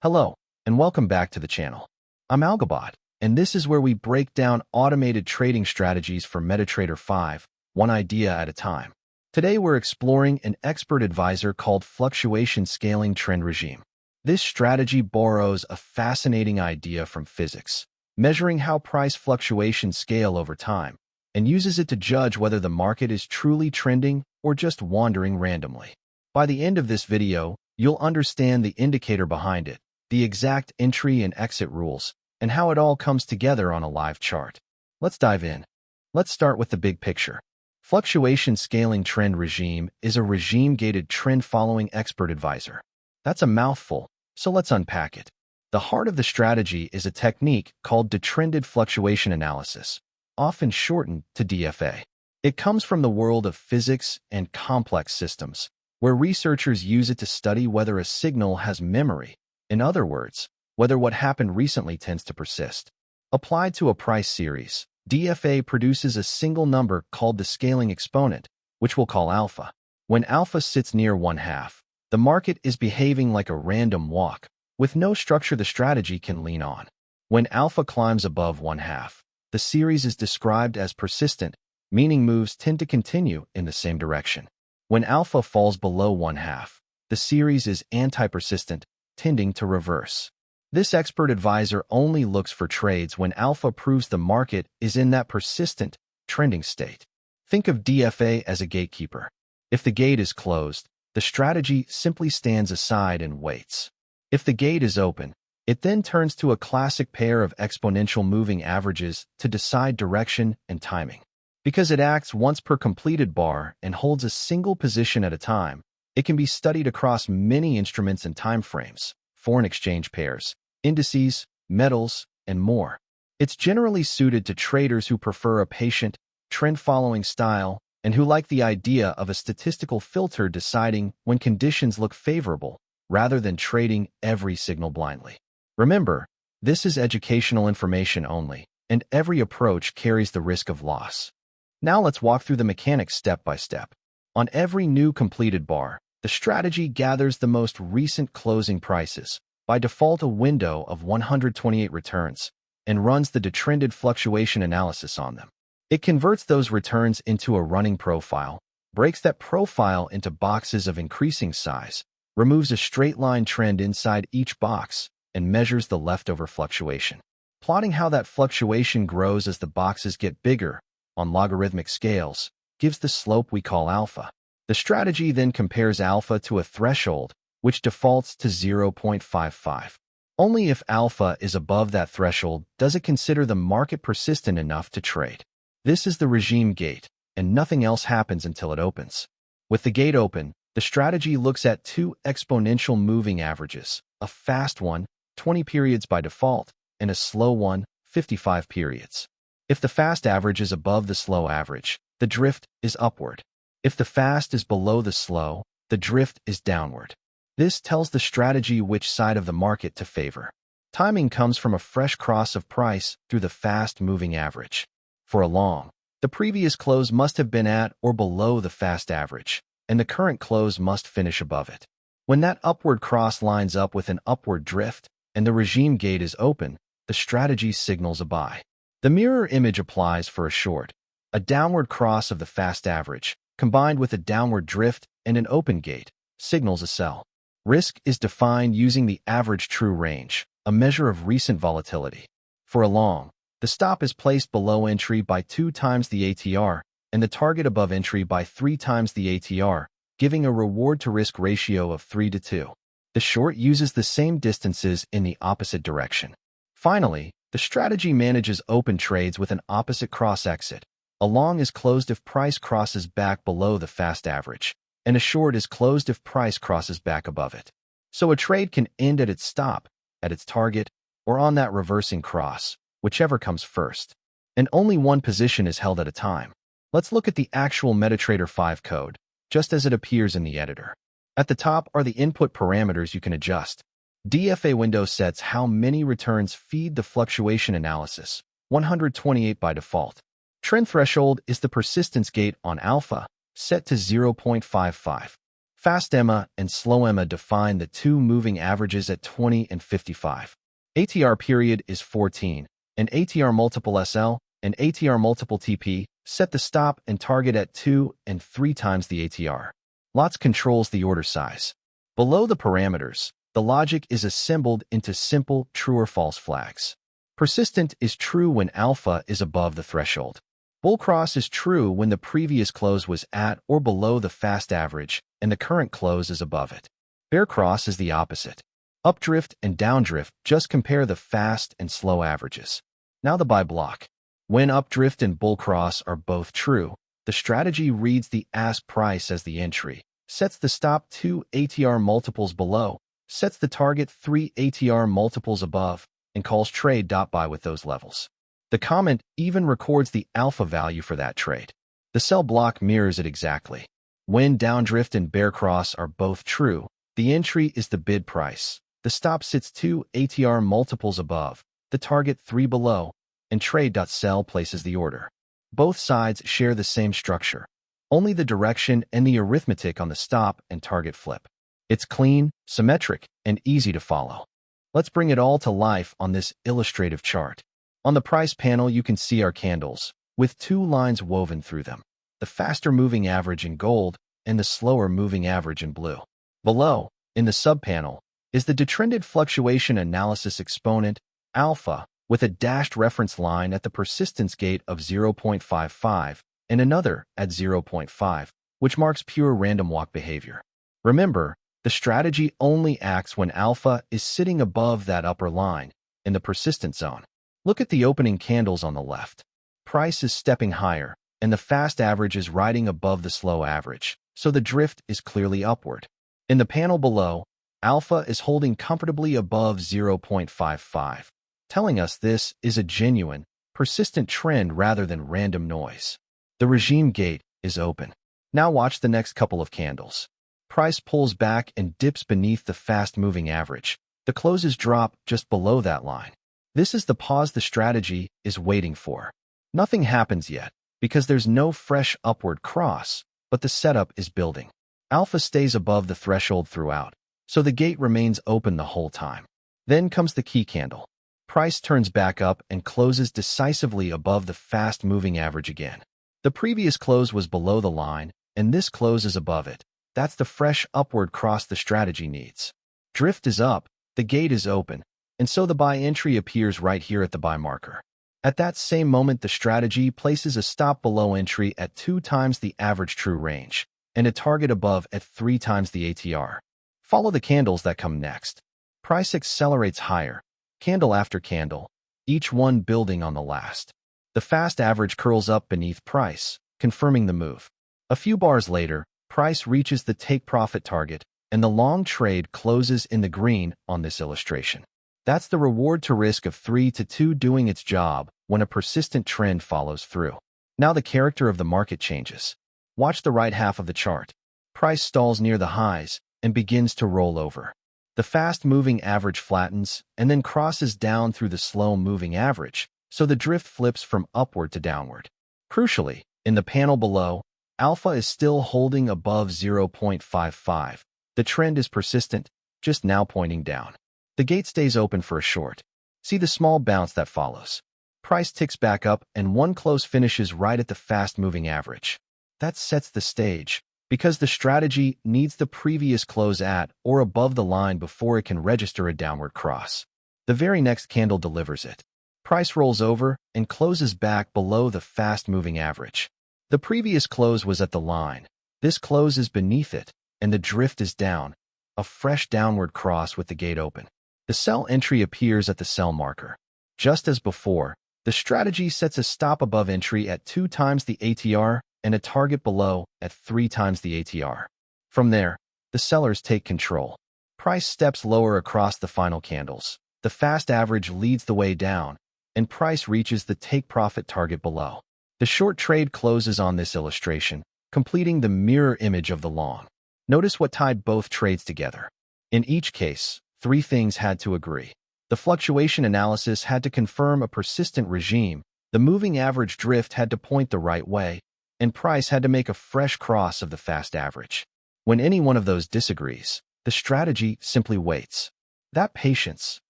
Hello, and welcome back to the channel. I'm Algabot, and this is where we break down automated trading strategies for MetaTrader 5, one idea at a time. Today we're exploring an expert advisor called Fluctuation Scaling Trend Regime. This strategy borrows a fascinating idea from physics, measuring how price fluctuations scale over time, and uses it to judge whether the market is truly trending or just wandering randomly. By the end of this video, you'll understand the indicator behind it, the exact entry and exit rules, and how it all comes together on a live chart. Let's dive in. Let's start with the big picture. Fluctuation Scaling Trend Regime is a regime-gated trend-following expert advisor. That's a mouthful, so let's unpack it. The heart of the strategy is a technique called Detrended Fluctuation Analysis, often shortened to DFA. It comes from the world of physics and complex systems, where researchers use it to study whether a signal has memory. In other words, whether what happened recently tends to persist. Applied to a price series, DFA produces a single number called the scaling exponent, which we'll call alpha. When alpha sits near 1/2, the market is behaving like a random walk, with no structure the strategy can lean on. When alpha climbs above 1/2, the series is described as persistent, meaning moves tend to continue in the same direction. When alpha falls below 1/2, the series is anti-persistent, tending to reverse. This expert advisor only looks for trades when alpha proves the market is in that persistent, trending state. Think of DFA as a gatekeeper. If the gate is closed, the strategy simply stands aside and waits. If the gate is open, it then turns to a classic pair of exponential moving averages to decide direction and timing. Because it acts once per completed bar and holds a single position at a time, it can be studied across many instruments and timeframes, foreign exchange pairs, indices, metals, and more. It's generally suited to traders who prefer a patient, trend-following style and who like the idea of a statistical filter deciding when conditions look favorable, rather than trading every signal blindly. Remember, this is educational information only, and every approach carries the risk of loss. Now let's walk through the mechanics step by step. On every new completed bar, the strategy gathers the most recent closing prices, by default a window of 128 returns, and runs the Detrended Fluctuation Analysis on them. It converts those returns into a running profile, breaks that profile into boxes of increasing size, removes a straight-line trend inside each box, and measures the leftover fluctuation. Plotting how that fluctuation grows as the boxes get bigger, on logarithmic scales, gives the slope we call alpha. The strategy then compares alpha to a threshold, which defaults to 0.55. Only if alpha is above that threshold does it consider the market persistent enough to trade. This is the regime gate, and nothing else happens until it opens. With the gate open, the strategy looks at two exponential moving averages, a fast one, 20 periods by default, and a slow one, 55 periods. If the fast average is above the slow average, the drift is upward. If the fast is below the slow, the drift is downward. This tells the strategy which side of the market to favor. Timing comes from a fresh cross of price through the fast-moving average. For a long, the previous close must have been at or below the fast average, and the current close must finish above it. When that upward cross lines up with an upward drift, and the regime gate is open, the strategy signals a buy. The mirror image applies for a short. A downward cross of the fast average, combined with a downward drift and an open gate, signals a sell. Risk is defined using the average true range, a measure of recent volatility. For a long, the stop is placed below entry by 2 times the ATR, and the target above entry by 3 times the ATR, giving a reward-to-risk ratio of 3:2. The short uses the same distances in the opposite direction. Finally, the strategy manages open trades with an opposite cross exit. A long is closed if price crosses back below the fast average, and a short is closed if price crosses back above it. So a trade can end at its stop, at its target, or on that reversing cross, whichever comes first. And only one position is held at a time. Let's look at the actual MetaTrader 5 code, just as it appears in the editor. At the top are the input parameters you can adjust. DfaWindow sets how many returns feed the fluctuation analysis, 128 by default. TrendThreshold is the persistence gate on alpha, set to 0.55. FastEma and SlowEma define the two moving averages at 20 and 55. ATR period is 14, and ATR multiple SL and ATR multiple TP set the stop and target at 2 and 3 times the ATR. Lots controls the order size. Below the parameters, the logic is assembled into simple true or false flags. Persistent is true when alpha is above the threshold. Bull cross is true when the previous close was at or below the fast average and the current close is above it. Bear cross is the opposite. Updrift and downdrift just compare the fast and slow averages. Now the buy block. When updrift and bull cross are both true, the strategy reads the ask price as the entry, sets the stop 2 ATR multiples below, sets the target 3 ATR multiples above, and calls trade.buy with those levels. The comment even records the alpha value for that trade. The sell block mirrors it exactly. When downdrift and bear cross are both true, the entry is the bid price. The stop sits 2 ATR multiples above, the target 3 below, and trade.sell places the order. Both sides share the same structure. Only the direction and the arithmetic on the stop and target flip. It's clean, symmetric, and easy to follow. Let's bring it all to life on this illustrative chart. On the price panel, you can see our candles, with two lines woven through them, the faster moving average in gold and the slower moving average in blue. Below, in the subpanel, is the Detrended Fluctuation Analysis exponent, alpha, with a dashed reference line at the persistence gate of 0.55 and another at 0.5, which marks pure random walk behavior. Remember, the strategy only acts when alpha is sitting above that upper line, in the persistent zone. Look at the opening candles on the left. Price is stepping higher, and the fast average is riding above the slow average, so the drift is clearly upward. In the panel below, alpha is holding comfortably above 0.55, telling us this is a genuine, persistent trend rather than random noise. The regime gate is open. Now watch the next couple of candles. Price pulls back and dips beneath the fast-moving average. The closes drop just below that line. This is the pause the strategy is waiting for. Nothing happens yet, because there's no fresh upward cross, but the setup is building. Alpha stays above the threshold throughout, so the gate remains open the whole time. Then comes the key candle. Price turns back up and closes decisively above the fast-moving average again. The previous close was below the line, and this close is above it. That's the fresh upward cross the strategy needs. Drift is up, the gate is open, and so the buy entry appears right here at the buy marker. At that same moment, the strategy places a stop below entry at 2 times the average true range, and a target above at 3 times the ATR. Follow the candles that come next. Price accelerates higher, candle after candle, each one building on the last. The fast average curls up beneath price, confirming the move. A few bars later, price reaches the take profit target, and the long trade closes in the green on this illustration. That's the reward to risk of 3-2 doing its job when a persistent trend follows through. Now the character of the market changes. Watch the right half of the chart. Price stalls near the highs and begins to roll over. The fast-moving average flattens and then crosses down through the slow-moving average, so the drift flips from upward to downward. Crucially, in the panel below, alpha is still holding above 0.55. The trend is persistent, just now pointing down. The gate stays open for a short. See the small bounce that follows. Price ticks back up and one close finishes right at the fast-moving average. That sets the stage, because the strategy needs the previous close at or above the line before it can register a downward cross. The very next candle delivers it. Price rolls over and closes back below the fast-moving average. The previous close was at the line. This close is beneath it, and the drift is down, a fresh downward cross with the gate open. The sell entry appears at the sell marker. Just as before, the strategy sets a stop above entry at 2 times the ATR and a target below at 3 times the ATR. From there, the sellers take control. Price steps lower across the final candles. The fast average leads the way down, and price reaches the take profit target below. The short trade closes on this illustration, completing the mirror image of the long. Notice what tied both trades together. In each case, 3 things had to agree. The fluctuation analysis had to confirm a persistent regime, the moving average drift had to point the right way, and price had to make a fresh cross of the fast average. When any one of those disagrees, the strategy simply waits. That patience,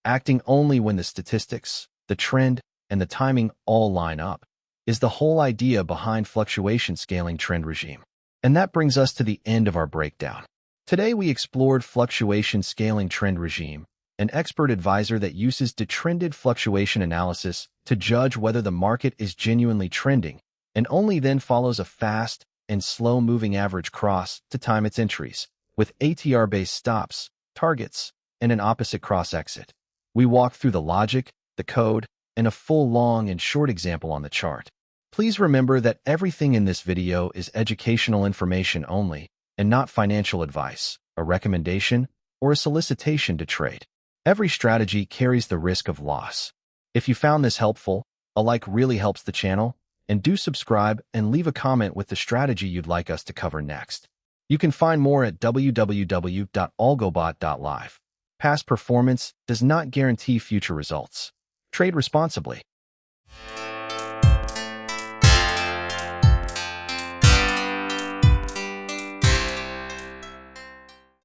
acting only when the statistics, the trend, and the timing all line up, is the whole idea behind fluctuation scaling trend regime. And that brings us to the end of our breakdown. Today we explored fluctuation scaling trend regime, an expert advisor that uses detrended fluctuation analysis to judge whether the market is genuinely trending, and only then follows a fast and slow-moving average cross to time its entries, with ATR-based stops, targets, and an opposite cross exit. We walked through the logic, the code, and a full long and short example on the chart. Please remember that everything in this video is educational information only, and not financial advice, a recommendation, or a solicitation to trade. Every strategy carries the risk of loss. If you found this helpful, a like really helps the channel, and do subscribe and leave a comment with the strategy you'd like us to cover next. You can find more at www.algobot.live. Past performance does not guarantee future results. Trade responsibly.